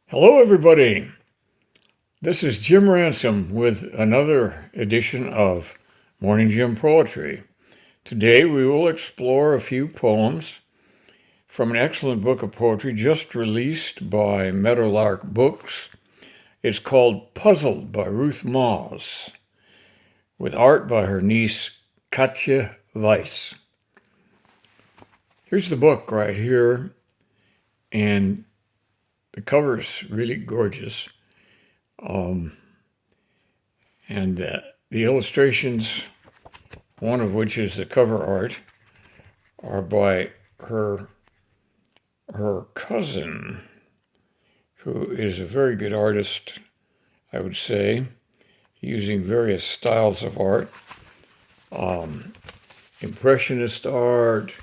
Hello, everybody. This is Jim Ransom with another edition of Morning Jim Poetry. Today we will explore a few poems from an excellent book of poetry just released by Meadowlark Books. It's called Puzzled by Ruth Maus, with art by her niece Katja Weiss. Here's the book right here, and the cover's really gorgeous. And the illustrations, one of which is the cover art, are by her cousin, who is a very good artist, I would say, using various styles of art. Impressionist art.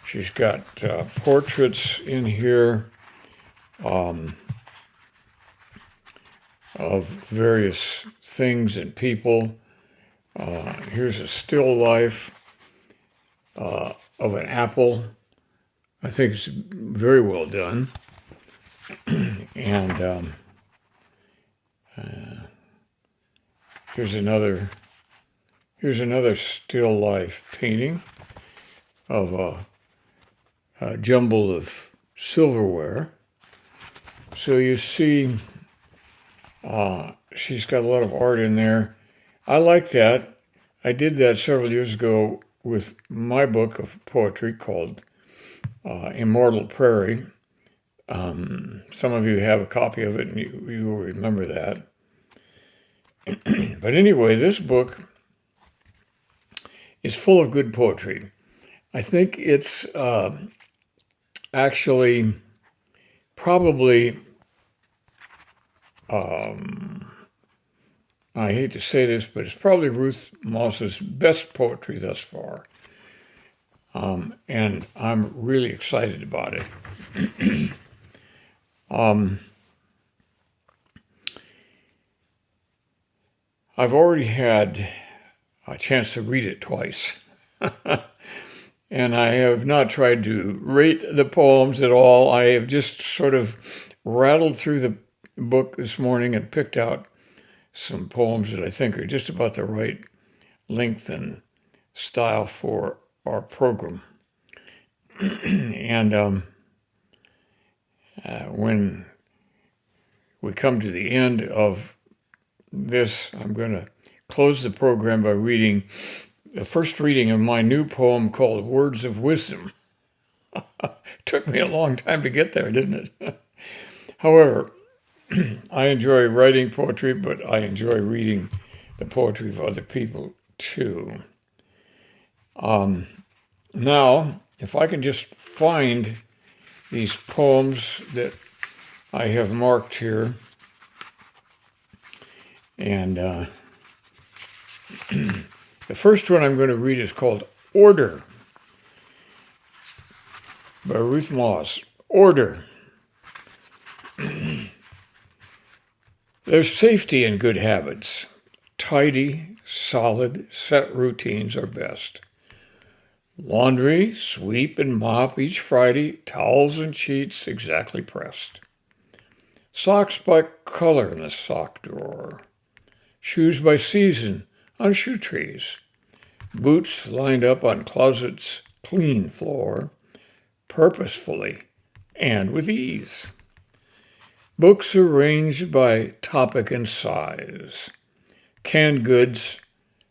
She's got portraits in here of various things and people. Here's a still life of an apple. I think it's very well done. And here's another still life painting of a jumble of silverware. So you see, she's got a lot of art in there. I like that. I did that several years ago with my book of poetry called Immortal Prairie. Some of you have a copy of it, and you will remember that. But anyway, this book is full of good poetry. I think it's actually probably, I hate to say this, but it's probably Ruth Maus's best poetry thus far. And I'm really excited about it. I've already had a chance to read it twice. And I have not tried to rate the poems at all. I have just sort of rattled through the book this morning and picked out some poems that I think are just about the right length and style for our program. And when we come to the end of this, I'm going to close the program by reading the first reading of my new poem called Words of Wisdom. Took me a long time to get there, didn't it? However, I enjoy writing poetry, but I enjoy reading the poetry of other people too. Now, if I can just find these poems that I have marked here, and the first one I'm going to read is called Order by Ruth Maus. Order. There's safety in good habits. Tidy, solid, set routines are best. Laundry, sweep, and mop each Friday, towels and sheets exactly pressed. Socks by color in the sock drawer. Shoes by season on shoe trees. Boots lined up on closet's clean floor, purposefully and with ease. Books arranged by topic and size. Canned goods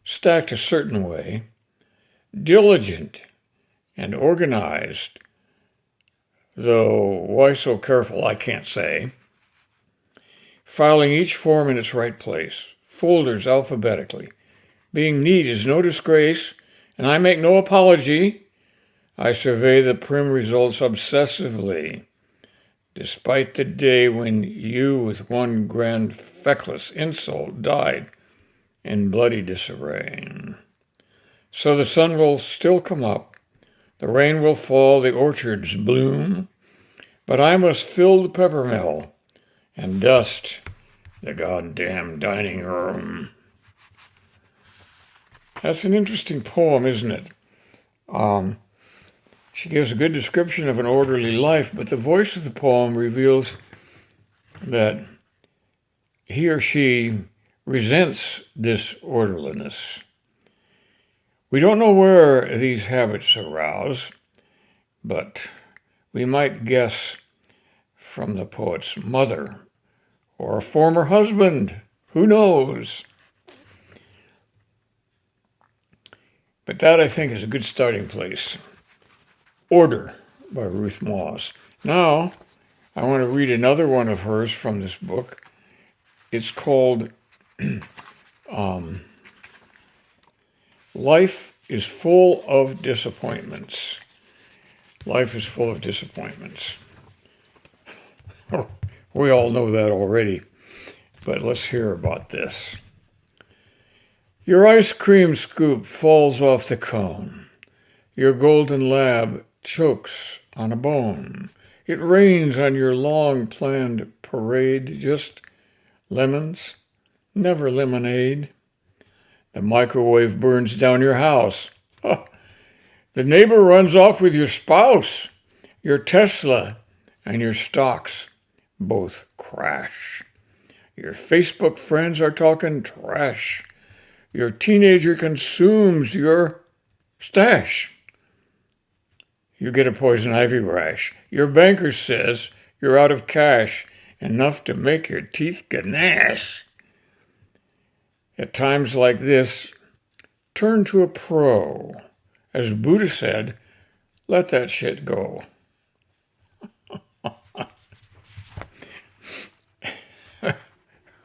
stacked a certain way. Diligent and organized, though why so careful I can't say. Filing each form in its right place, folders alphabetically. Being neat is no disgrace, and I make no apology. I survey the prim results obsessively, despite the day when you with one grand feckless insult died in bloody disarray. So the sun will still come up, the rain will fall, the orchards bloom, but I must fill the peppermill and dust the goddamn dining room. That's an interesting poem, isn't it? She gives a good description of an orderly life, but the voice of the poem reveals that he or she resents disorderliness. We don't know where these habits arouse, but we might guess from the poet's mother or a former husband. Who knows? But that, I think, is a good starting place. Order by Ruth Maus. Now, I want to read another one of hers from this book. It's called Life is Full of Disappointments. Life is full of disappointments. We all know that already, but let's hear about this. Your ice cream scoop falls off the cone. Your golden lab chokes on a bone. It rains on your long-planned parade, just lemons, never lemonade. The microwave burns down your house. The neighbor runs off with your spouse. Your Tesla and your stocks both crash. Your Facebook friends are talking trash. Your teenager consumes your stash. You get a poison ivy rash. Your banker says you're out of cash, enough to make your teeth gnash. At times like this, turn to a pro. As Buddha said, let that shit go.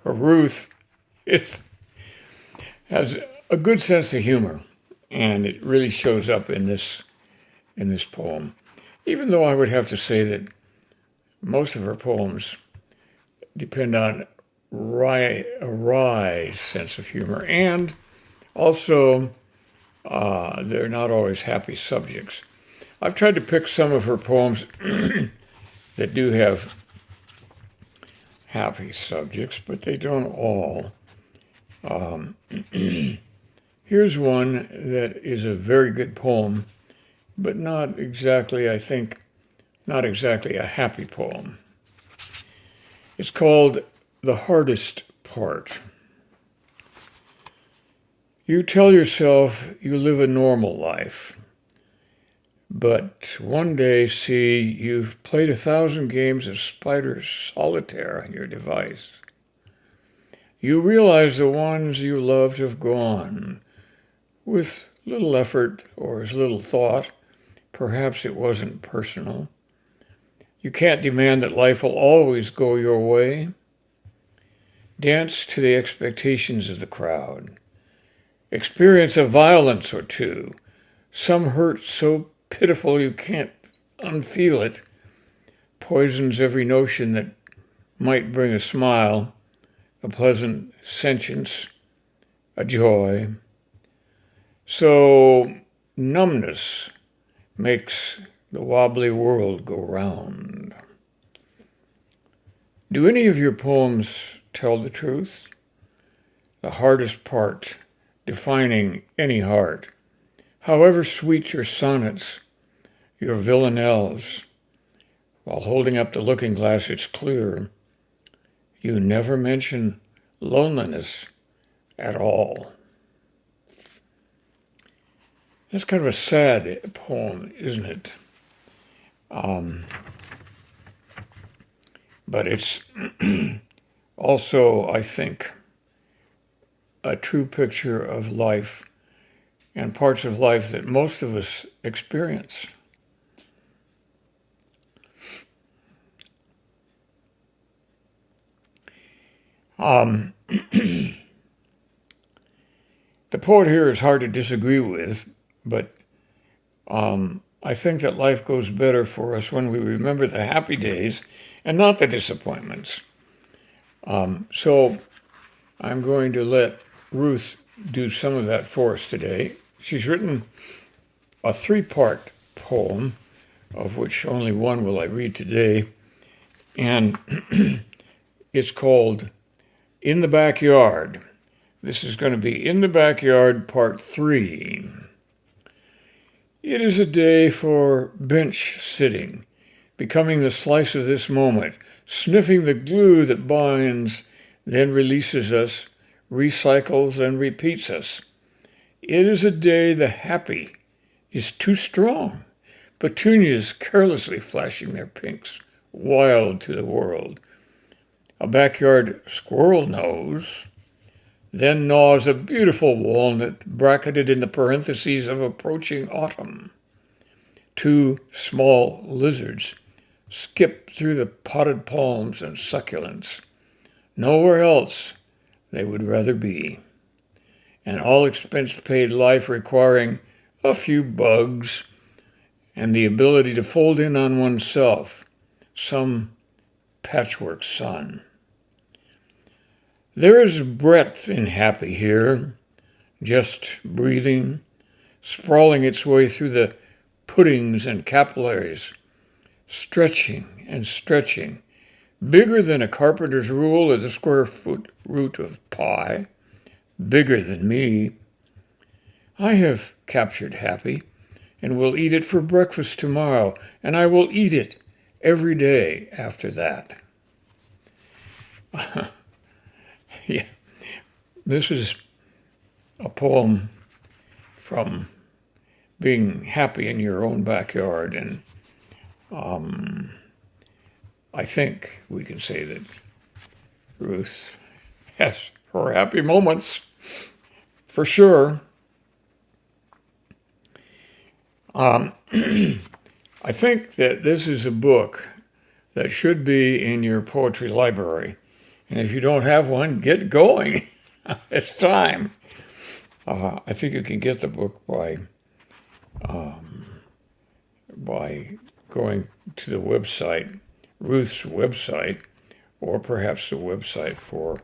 Ruth has a good sense of humor, and it really shows up in this poem. Even though I would have to say that most of her poems depend on a wry sense of humor, and also they're not always happy subjects. I've tried to pick some of her poems that do have happy subjects, but they don't all. Here's one that is a very good poem, but not exactly a happy poem. It's called The Hardest Part. You tell yourself you live a normal life, but one day see you've played 1,000 games of spider solitaire on your device. You realize the ones you loved have gone. With little effort or as little thought, perhaps it wasn't personal. You can't demand that life will always go your way. Dance to the expectations of the crowd. Experience a violence or two. Some hurt so pitiful you can't unfeel it. Poisons every notion that might bring a smile, a pleasant sentience, a joy. So numbness makes the wobbly world go round. Do any of your poems tell the truth? The hardest part, defining any heart. However sweet your sonnets, your villanelles, while holding up the looking glass, it's clear you never mention loneliness at all. That's kind of a sad poem, isn't it? But it's also, I think, a true picture of life and parts of life that most of us experience. The poet here is hard to disagree with, but I think that life goes better for us when we remember the happy days and not the disappointments. So I'm going to let Ruth do some of that for us today. She's written a 3-part poem, of which only one will I read today, and it's called In the Backyard. This is going to be In the Backyard, Part 3. It is a day for bench sitting, becoming the slice of this moment, sniffing the glue that binds, then releases us, recycles and repeats us. It is a day the happy is too strong. Petunias carelessly flashing their pinks, wild to the world. A backyard squirrel knows, then gnaws a beautiful walnut bracketed in the parentheses of approaching autumn. Two small lizards skip through the potted palms and succulents. Nowhere else they would rather be. An all-expense-paid life requiring a few bugs and the ability to fold in on oneself, some patchwork sun. There is breadth in happy here, just breathing, sprawling its way through the puddings and capillaries, stretching and stretching, bigger than a carpenter's rule or the square foot root of pie, bigger than me. I have captured happy and will eat it for breakfast tomorrow, and I will eat it every day after that. Yeah, this is a poem from being happy in your own backyard, and I think we can say that Ruth has her happy moments, for sure. I think that this is a book that should be in your poetry library. And if you don't have one, get going. It's time. I think you can get the book by going to the website, Ruth's website, or perhaps the website for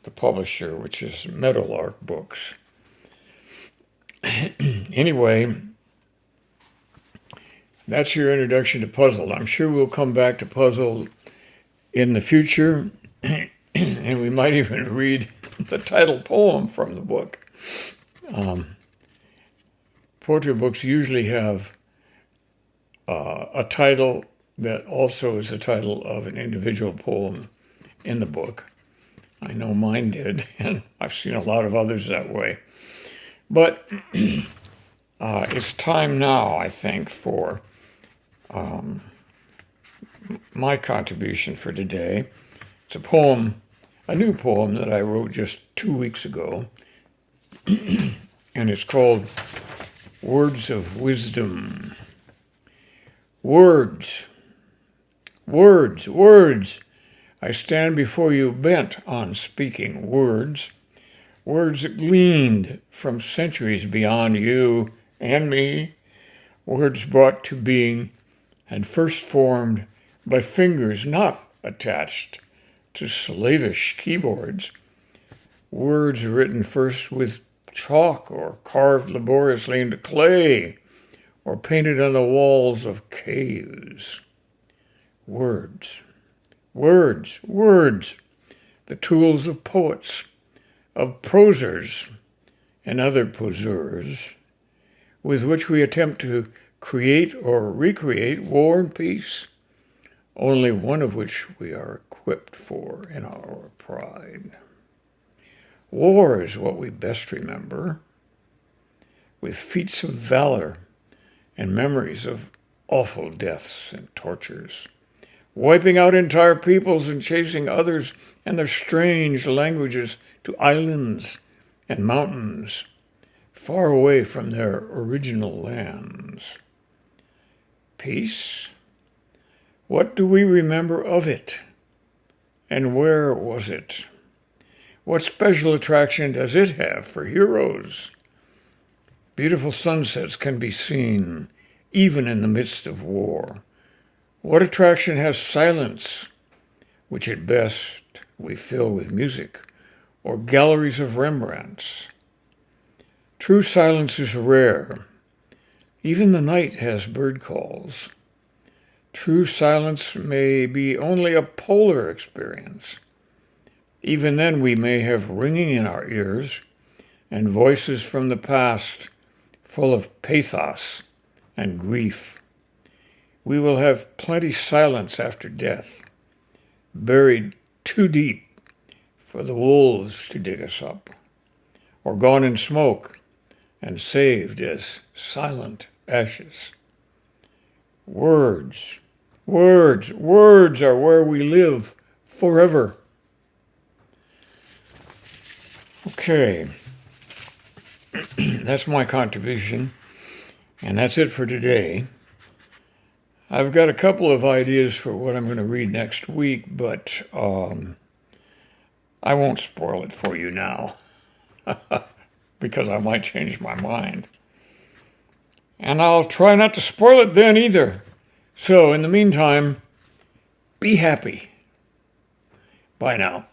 the publisher, which is Meadowlark Books. Anyway, that's your introduction to puzzle. I'm sure we'll come back to puzzle in the future, and we might even read the title poem from the book. Poetry books usually have a title that also is the title of an individual poem in the book. I know mine did, and I've seen a lot of others that way. But it's time now, I think, for my contribution for today. It's a poem, a new poem that I wrote just 2 weeks ago, and it's called Words of Wisdom. Words, words, words. I stand before you bent on speaking words, words that gleaned from centuries beyond you and me, words brought to being and first formed by fingers not attached to slavish keyboards, words written first with chalk or carved laboriously into clay or painted on the walls of caves. Words, words, words, the tools of poets, of prosers and other poseurs, with which we attempt to create or recreate war and peace, only one of which we are equipped for in our pride. War is what we best remember, with feats of valor and memories of awful deaths and tortures, wiping out entire peoples and chasing others and their strange languages to islands and mountains, far away from their original lands. Peace? What do we remember of it? And where was it? What special attraction does it have for heroes? Beautiful sunsets can be seen even in the midst of war. What attraction has silence, which at best we fill with music, or galleries of Rembrandts? True silence is rare. Even the night has bird calls. True silence may be only a polar experience. Even then we may have ringing in our ears and voices from the past full of pathos and grief. We will have plenty silence after death, buried too deep for the wolves to dig us up, or gone in smoke and saved as silent ashes. Words, words, words are where we live forever. Okay, that's my contribution, and that's it for today. I've got a couple of ideas for what I'm going to read next week, but I won't spoil it for you now because I might change my mind. And I'll try not to spoil it then either. So in the meantime, be happy. Bye now.